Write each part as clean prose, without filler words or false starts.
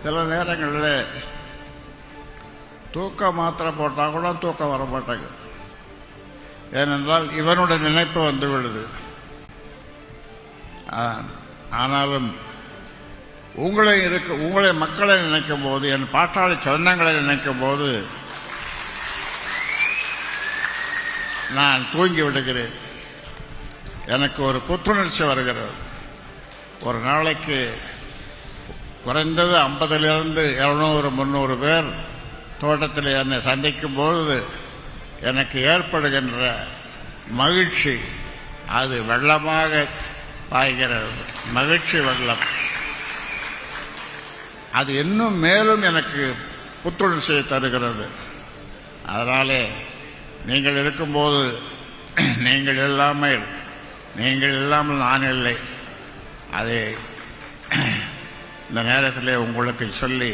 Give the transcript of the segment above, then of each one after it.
சில நேரங்களில் தூக்க மாத்திரை போட்டால் கூட தூக்கம் வர மாட்டாங்க. ஏனென்றால் இவனுடைய நினைப்பு வந்து விடுது. ஆனாலும் உங்களை மக்களை நினைக்கும் போது, என் பாட்டாளி சொந்தங்களை நினைக்கும் போது நான் தூங்கி விடுகிறேன். எனக்கு ஒரு புத்துணர்ச்சி வருகிறது. ஒரு நாளைக்கு குறைந்தது 50லிருந்து 200, 300 பேர் தோட்டத்தில் என்னை சந்திக்கும் போது எனக்கு ஏற்படுகின்ற மகிழ்ச்சி அது வெள்ளமாக பாய்கிறது. மகிழ்ச்சி வெள்ளம் அது இன்னும் மேலும் எனக்கு புத்துணர்ச்சியை தருகிறது. அதனாலே நீங்கள் இருக்கும்போது நீங்கள் இல்லாமல் நான் இல்லை. அதை இந்த நேரத்தில் உங்களுக்கு சொல்லி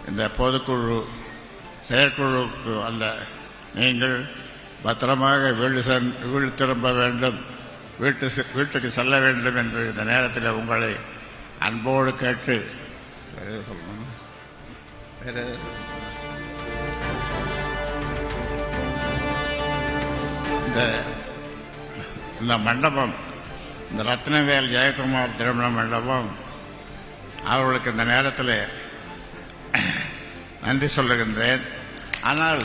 இந்த பொதுக்குழு செயற்குழுவுக்கு அந்த நீங்கள் பத்திரமாக வீடு திரும்ப வேண்டும், வீட்டுக்கு செல்ல வேண்டும் என்று இந்த நேரத்தில் உங்களை அன்போடு கேட்டு இந்த மண்டபம், இந்த ரத்னவேல் ஜெயக்குமார் திருமண மண்டபம், அவர்களுக்கு இந்த நேரத்தில் நன்றி சொல்லுகின்றேன். ஆனால்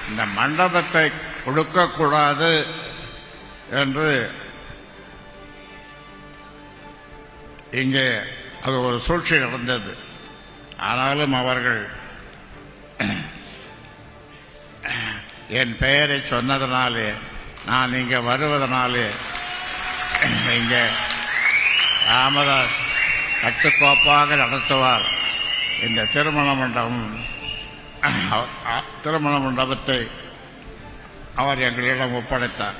இந்த மண்டபத்தை கொடுக்கக்கூடாது என்று இங்கே அது ஒரு சூழ்ச்சி நடந்தது. ஆனாலும் அவர்கள் என் பெயரை சொன்னதனாலே, நான் இங்கே வருவதனாலே, இங்கே ராமதாஸ் கட்டுக்கோப்பாக நடத்துவார். இந்த திருமண மண்டபத்தை அவர் எங்களிடம் ஒப்படைத்தார்.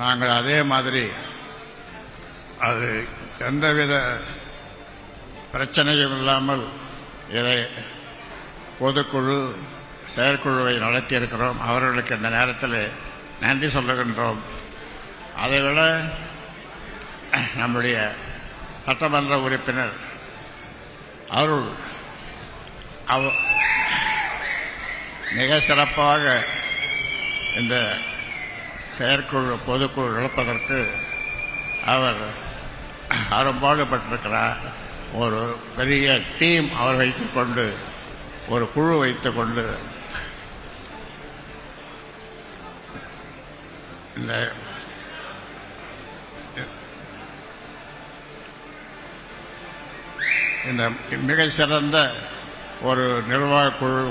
நாங்கள் அதே மாதிரி அது எந்தவித பிரச்சனையும் இல்லாமல் இதை பொதுக்குழு செயற்குழுவை நடத்தியிருக்கிறோம். அவர்களுக்கு இந்த நேரத்தில் நன்றி சொல்லுகின்றோம். அதைவிட நம்முடைய சட்டமன்ற உறுப்பினர் அருள் மிக சிறப்பாக இந்த செயற்குழு பொதுக்குழு நடப்பதற்கு அவர் அரும்பாடுபட்டிருக்கிறார். ஒரு பெரிய டீம் அவர் வைத்துக்கொண்டு, ஒரு குழு வைத்துக்கொண்டு இந்த மிக சிறந்த ஒரு நிர்வாகக்குழு,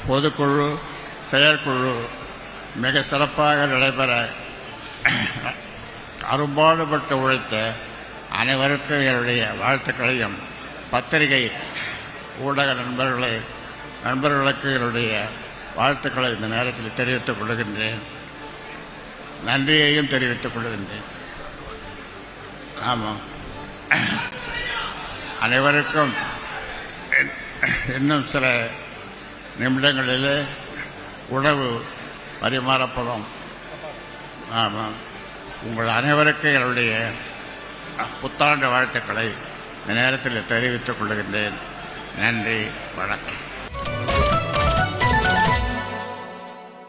பொதுக்குழு செயற்குழு மிக சிறப்பாக நடைபெற அரும்பாடுபட்டு உழைத்த அனைவருக்கும் என்னுடைய வாழ்த்துக்களையும், பத்திரிகை ஊடக நண்பர்களுக்கு என்னுடைய வாழ்த்துக்களை இந்த நேரத்தில் தெரிவித்துக் கொள்கின்றேன். நன்றியையும் தெரிவித்துக் கொள்கின்றேன். ஆமாம், அனைவருக்கும் இன்னும் சில நிமிடங்களிலே உணவு பரிமாறப்படும். ஆமாம், உங்கள் அனைவருக்கும் என்னுடைய புத்தாண்டு வாழ்த்துக்களை இந்த நேரத்தில் தெரிவித்துக் கொள்கின்றேன். நன்றி, வணக்கம்.